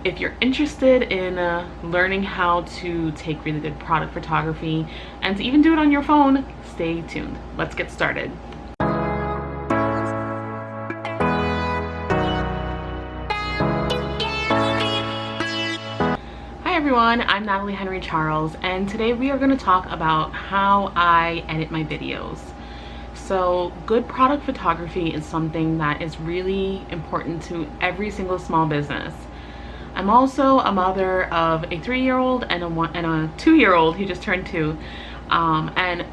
if you're interested in learning how to take really good product photography and to even do it on your phone, stay tuned. Let's get started. Hi everyone, I'm Natalie Henry Charles, and today we are going to talk about how I edit my videos. So good product photography is something that is really important to every single small business. I'm also a mother of a 3-year-old and a 2-year-old. He just turned 2, and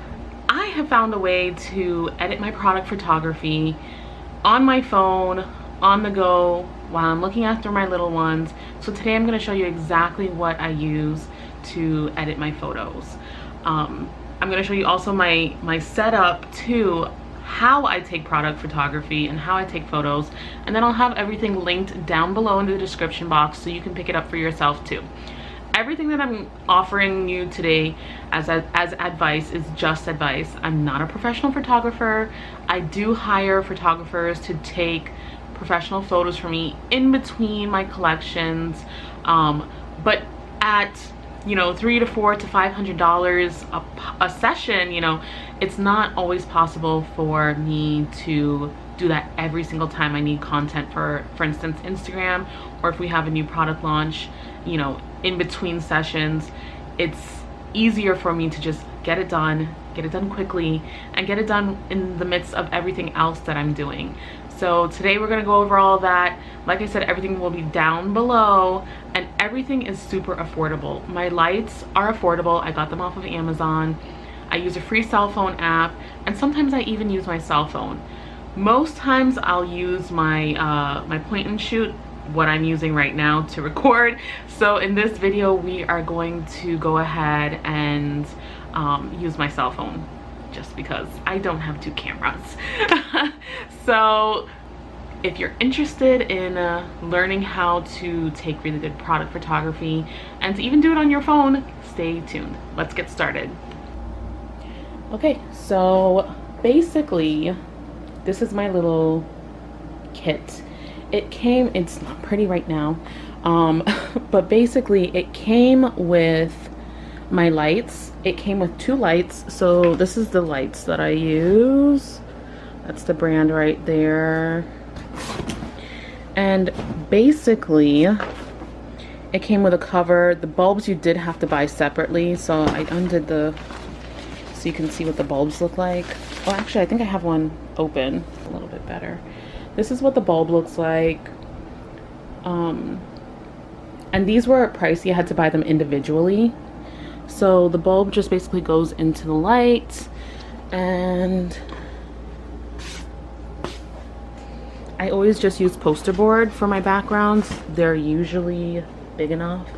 I have found a way to edit my product photography on my phone, on the go, while I'm looking after my little ones. So today I'm going to show you exactly what I use to edit my photos. I'm going to show you also my setup to how I take product photography and how I take photos, and then I'll have everything linked down below in the description box so you can pick it up for yourself too. Everything that I'm offering you today as advice is just advice. I'm not a professional photographer. I do hire photographers to take professional photos for me in between my collections, but at $300 to $400 to $500 a session, it's not always possible for me to do that every single time I need content for instance, Instagram, or if we have a new product launch, in between sessions. It's easier for me to just get it done quickly, and get it done in the midst of everything else that I'm doing. So today we're gonna go over all that. Like I said, everything will be down below, and everything is super affordable. My lights are affordable. I got them off of Amazon. I use a free cell phone app, and sometimes I even use my cell phone. Most times I'll use my my point and shoot, what I'm using right now to record. So in this video we are going to go ahead and use my cell phone, just because I don't have 2 cameras. So if you're interested in learning how to take really good product photography and to even do it on your phone, stay tuned. Let's get started. Okay, so basically this is my little kit. It's not pretty right now, but basically it came with my lights. It came with 2 lights. So this is the lights that I use. That's the brand right there. And basically it came with a cover. The bulbs you did have to buy separately, so I undid so you can see what the bulbs look like. Oh, actually I think I have one open a little bit better. This is what the bulb looks like. And these were pricey. I had to buy them individually. So the bulb just basically goes into the light, and I always just use poster board for my backgrounds. They're usually big enough.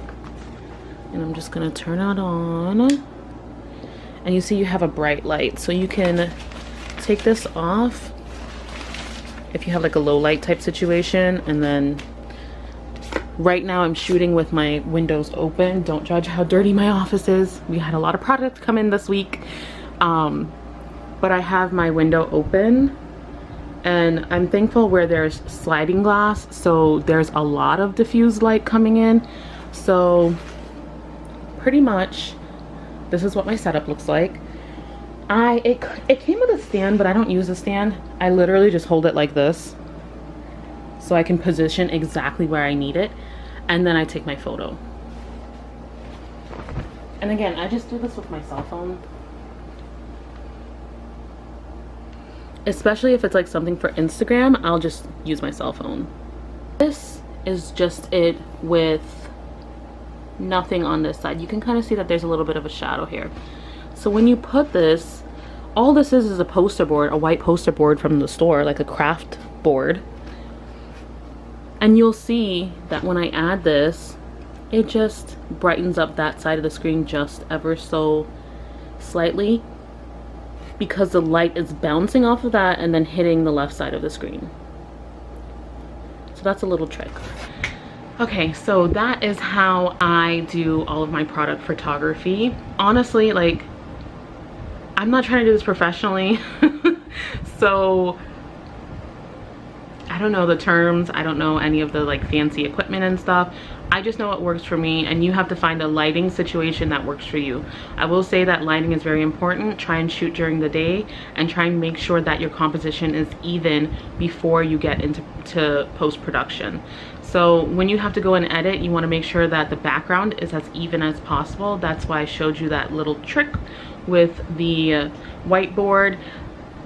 And I'm just gonna turn it on. And you see you have a bright light, so you can take this off if you have like a low light type situation. And then right now I'm shooting with my windows open. Don't judge how dirty my office is. We had a lot of product come in this week, but I have my window open, and I'm thankful where there's sliding glass, so there's a lot of diffused light coming in. So pretty much this is what my setup looks like. It came with a stand, but I don't use a stand. I literally just hold it like this so I can position exactly where I need it, and then I take my photo. And again, I just do this with my cell phone, especially if it's like something for Instagram. I'll just use my cell phone. This is just it with nothing on this side. You can kind of see that there's a little bit of a shadow here. So when you put this, all this is a poster board, a white poster board from the store, like a craft board. And you'll see that when I add this, it just brightens up that side of the screen just ever so slightly, because the light is bouncing off of that and then hitting the left side of the screen. So that's a little trick. Okay, so that is how I do all of my product photography. Honestly, like, I'm not trying to do this professionally. So I don't know the terms. I don't know any of the like fancy equipment and stuff. I just know what works for me, and you have to find a lighting situation that works for you. I will say that lighting is very important. Try and shoot during the day and try and make sure that your composition is even before you get into post-production. So when you have to go and edit, you want to make sure that the background is as even as possible. That's why I showed you that little trick with the whiteboard.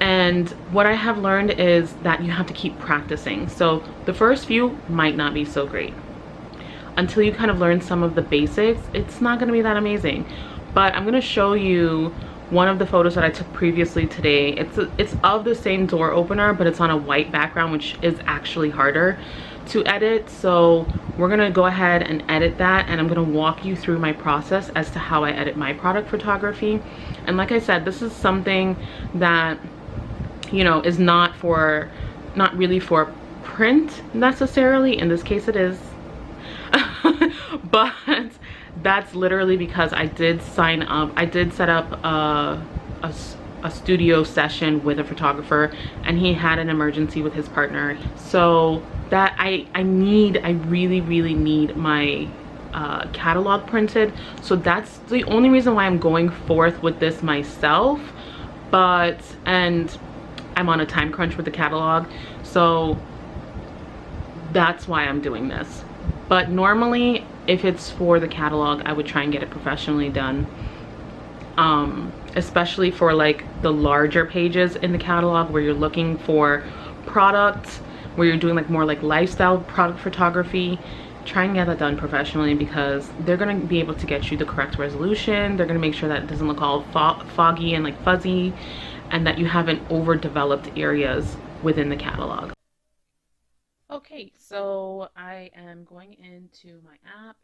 And what I have learned is that you have to keep practicing. So the first few might not be so great. Until you kind of learn some of the basics, it's not going to be that amazing. But I'm going to show you one of the photos that I took previously today. It's of the same door opener, but it's on a white background, which is actually harder to edit. So we're going to go ahead and edit that, and I'm going to walk you through my process as to how I edit my product photography. And like I said, this is something that, you know, is not really for print necessarily. In this case it is. But that's literally because I did set up a studio session with a photographer, and he had an emergency with his partner. So that I really need my catalog printed. So that's the only reason why I'm going forth with this myself. And I'm on a time crunch with the catalog, so that's why I'm doing this. But normally, if it's for the catalog, I would try and get it professionally done. Especially for like the larger pages in the catalog where you're looking for products, where you're doing like more like lifestyle product photography. Try and get that done professionally, because they're gonna be able to get you the correct resolution. They're gonna make sure that it doesn't look all foggy and like fuzzy, and that you haven't overdeveloped areas within the catalog. Okay, so I am going into my app.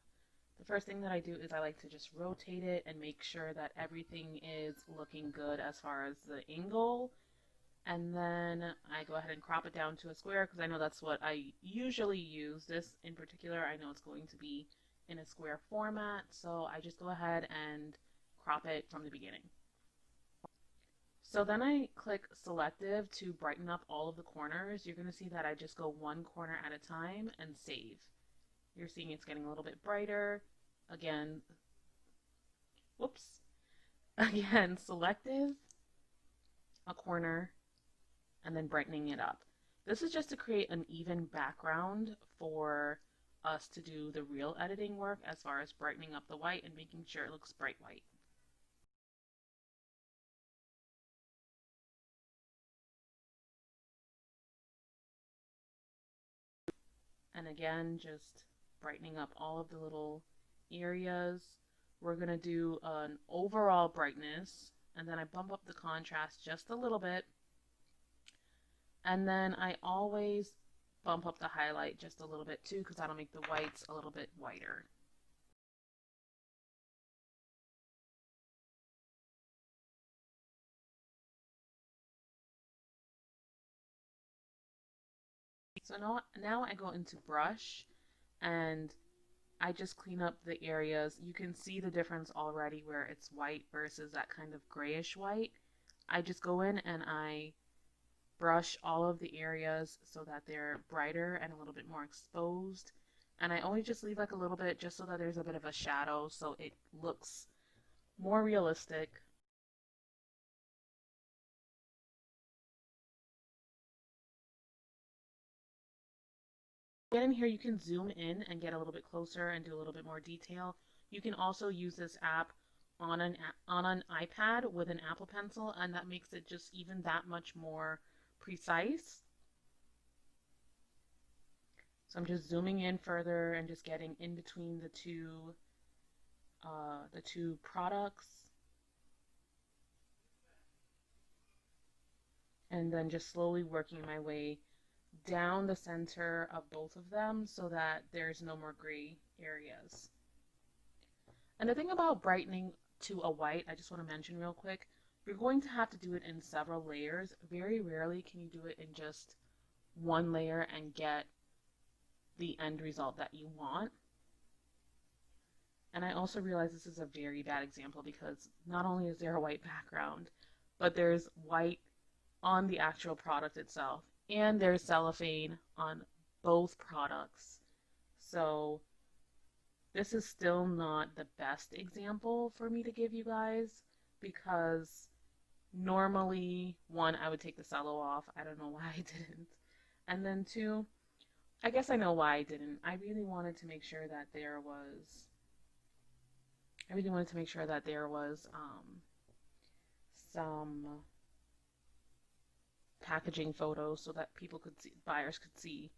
The first thing that I do is I like to just rotate it and make sure that everything is looking good as far as the angle. And then I go ahead and crop it down to a square, because I know that's what I usually use. This in particular, I know it's going to be in a square format, so I just go ahead and crop it from the beginning. So then I click selective to brighten up all of the corners. You're going to see that I just go one corner at a time and save. You're seeing it's getting a little bit brighter. Again, whoops. Again, selective, a corner, and then brightening it up. This is just to create an even background for us to do the real editing work, as far as brightening up the white and making sure it looks bright white. And again, just brightening up all of the little areas. We're going to do an overall brightness, and then I bump up the contrast just a little bit. And then I always bump up the highlight just a little bit too, because that'll make the whites a little bit whiter. So now I go into brush, and I just clean up the areas. You can see the difference already where it's white versus that kind of grayish white. I just go in and I brush all of the areas so that they're brighter and a little bit more exposed. And I only just leave like a little bit, just so that there's a bit of a shadow, so it looks more realistic. Get in here, you can zoom in and get a little bit closer and do a little bit more detail. You can also use this app on an iPad with an Apple Pencil, and that makes it just even that much more precise. So I'm just zooming in further and just getting in between the two products, and then just slowly working my way down the center of both of them so that there's no more gray areas. And the thing about brightening to a white, I just want to mention real quick, you're going to have to do it in several layers. Very rarely can you do it in just one layer and get the end result that you want. And I also realize this is a very bad example, because not only is there a white background, but there's white on the actual product itself, and there's cellophane on both products. So This is still not the best example for me to give you guys because normally, one, I would take the cello off. I don't know why I didn't. And then two, I guess I know why I didn't. I really wanted to make sure that there was some packaging photos so that people could see, buyers could see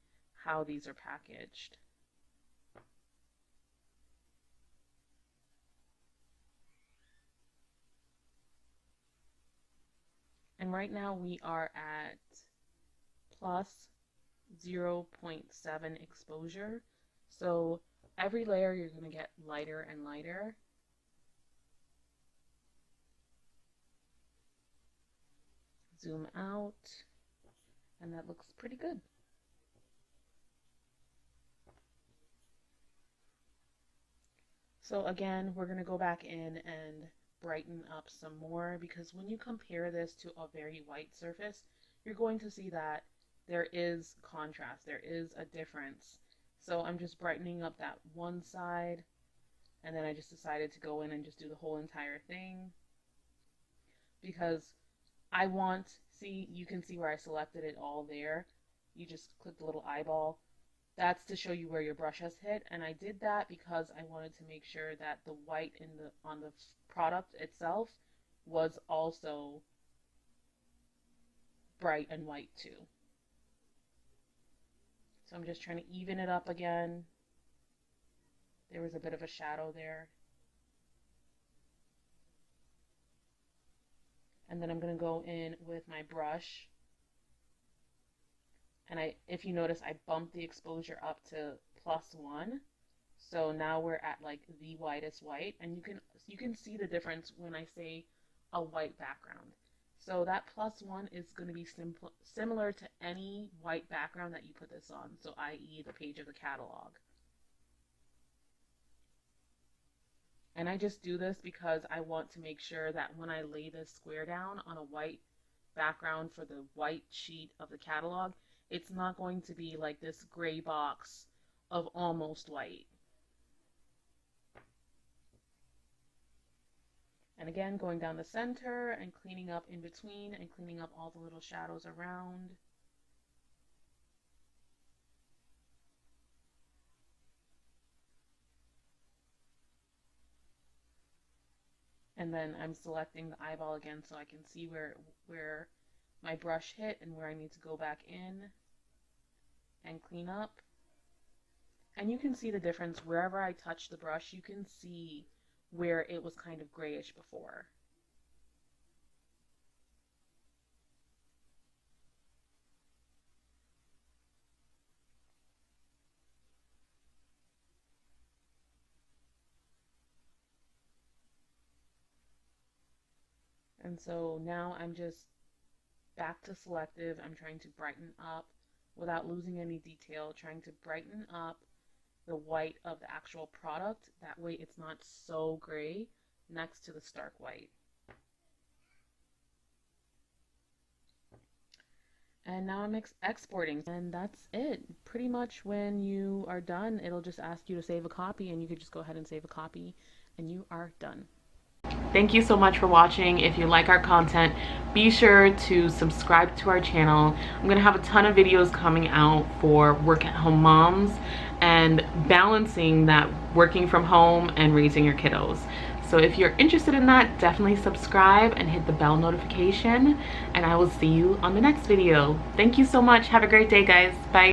how these are packaged. And right now we are at plus 0.7 exposure. So every layer you're going to get lighter and lighter. Zoom out, and that looks pretty good. So again, we're going to go back in and brighten up some more, because when you compare this to a very white surface, you're going to see that there is contrast, there is a difference. So I'm just brightening up that one side, and then I just decided to go in and just do the whole entire thing, because I want, see, you can see where I selected it all there. You just click the little eyeball. That's to show you where your brush has hit, and I did that because I wanted to make sure that the white on the product itself was also bright and white too. So I'm just trying to even it up again. There was a bit of a shadow there. And then I'm going to go in with my brush. And if you notice, I bumped the exposure up to +1. So now we're at like the whitest white. And you can see the difference when I say a white background. So that +1 is going to be similar to any white background that you put this on. So i.e. the page of the catalog. And I just do this because I want to make sure that when I lay this square down on a white background for the white sheet of the catalog, it's not going to be like this gray box of almost white. And again, going down the center and cleaning up in between and cleaning up all the little shadows around. And then I'm selecting the eyeball again so I can see where my brush hit and where I need to go back in and clean up. And you can see the difference wherever I touch the brush. You can see where it was kind of grayish before. And so now I'm just back to selective. I'm trying to brighten up without losing any detail, trying to brighten up the white of the actual product. That way it's not so gray next to the stark white. And now I'm exporting, and that's it. Pretty much when you are done, it'll just ask you to save a copy, and you could just go ahead and save a copy, and you are done. Thank you so much for watching. If you like our content, be sure to subscribe to our channel. I'm going to have a ton of videos coming out for work-at-home moms and balancing that working from home and raising your kiddos. So if you're interested in that, definitely subscribe and hit the bell notification, and I will see you on the next video. Thank you so much. Have a great day, guys. Bye.